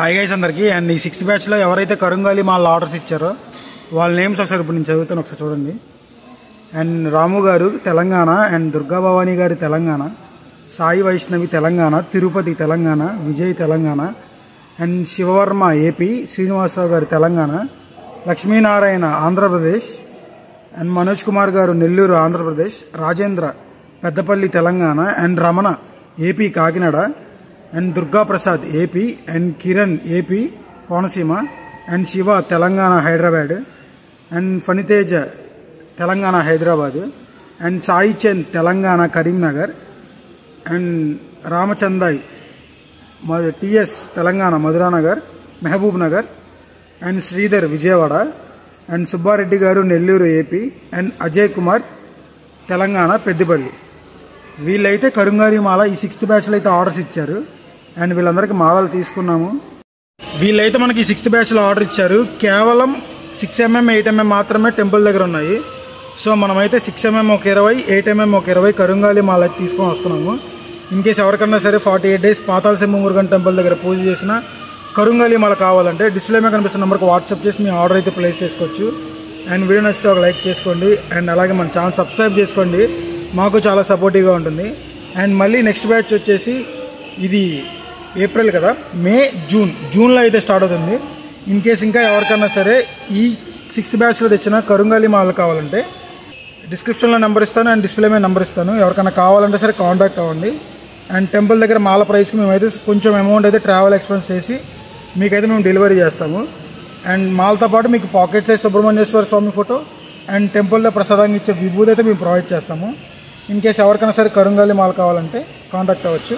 Hi guys అందరికి. And ఈ 6th batch లో ఎవరైతే కరుంగాలి మాల ఆర్డర్స్ ఇచ్చారో వాళ్ళ నేమ్స్ ఒకసారి ఇప్పుడు నేను చదువుతాను, ఒకసారి చూడండి. అండ్ రాము గారు తెలంగాణ, అండ్ దుర్గా భవానీ గారి తెలంగాణ, సాయి వైష్ణవి తెలంగాణ, తిరుపతి తెలంగాణ, విజయ్ తెలంగాణ, అండ్ శివవర్మ ఏపీ, శ్రీనివాసరావు గారు తెలంగాణ, లక్ష్మీనారాయణ ఆంధ్రప్రదేశ్, అండ్ మనోజ్ కుమార్ గారు Nellore Andhra Pradesh, Rajendra Peddapalli Telangana, and Ramana AP Kakinada, and Durga Prasad AP, and Kiran AP Konaseema, and Shiva Telangana Hyderabad, and Phaniteja Telangana Hyderabad, and Sai Chand Telangana Karimnagar, and రామచందాయ్ TS Telangana Madhuranagar Mahabub Nagar, and Sridhar Vijayawada, and Subbareddy గారు నెల్లూరు ఏపీ, అండ్ అజయ్ కుమార్ తెలంగాణ పెద్దపల్లి. వీళ్ళైతే కరుంగాలి మాల ఈ 6th బ్యాచ్లో అయితే ఆర్డర్స్ ఇచ్చారు. అండ్ వీళ్ళందరికీ మాలలు తీసుకున్నాము. వీళ్ళైతే మనకి 6th బ్యాచ్లో ఆర్డర్ ఇచ్చారు. కేవలం 6mm 8mm మాత్రమే టెంపుల్ దగ్గర ఉన్నాయి. సో మనమైతే 6mm ఒక 20, 8mm ఒక 20 కరుంగాలి మాల అయితే తీసుకొని వస్తున్నాము. ఇన్ కేసు ఎవరికన్నా సరే 48 days పాతాళ సింహ మురుగన్ టెంపుల్ దగ్గర పూజ చేసిన కరుంగాలి మాల కావాలంటే డిస్ప్లే మీద కనిపిస్తున్న నెంబర్కి వాట్సాప్ చేసి మీ ఆర్డర్ అయితే ప్లేస్ చేసుకోవచ్చు. అండ్ వీడియో నచ్చితే ఒక లైక్ చేసుకోండి. అండ్ అలాగే మన ఛానల్ సబ్స్క్రైబ్ చేసుకోండి, మాకు చాలా సపోర్టివ్గా ఉంటుంది. అండ్ మళ్ళీ నెక్స్ట్ బ్యాచ్ వచ్చేసి ఇది ఏప్రిల్ కదా, మే జూన్లో అయితే స్టార్ట్ అవుతుంది. ఇన్ కేసు ఇంకా ఎవరికన్నా సరే ఈ 6th బ్యాచ్లో తెచ్చిన కరుంగాలి మాల కావాలంటే డిస్క్రిప్షన్లో నెంబర్ ఇస్తాను, అండ్ డిస్ప్లే మీద నెంబర్ ఇస్తాను. ఎవరికైనా కావాలంటే సరే కాంటాక్ట్ అవ్వండి. అండ్ టెంపుల్ దగ్గర మాల ప్రైస్కి మేమైతే కొంచెం అమౌంట్ అయితే ట్రావెల్ ఎక్స్పెన్స్ చేసి మీకైతే మేము డెలివరీ చేస్తాము. అండ్ మాలతో పాటు మీకు pocket size Subrahmanyeswara Swamy photo and టెంపుల్లో ప్రసాదంగా ఇచ్చే విభూతి అయితే మేము ప్రొవైడ్ చేస్తాము. ఇన్ కేసు ఎవరికైనా సరే కరుంగాలి మాల కావాలంటే కాంటాక్ట్ అవ్వచ్చు.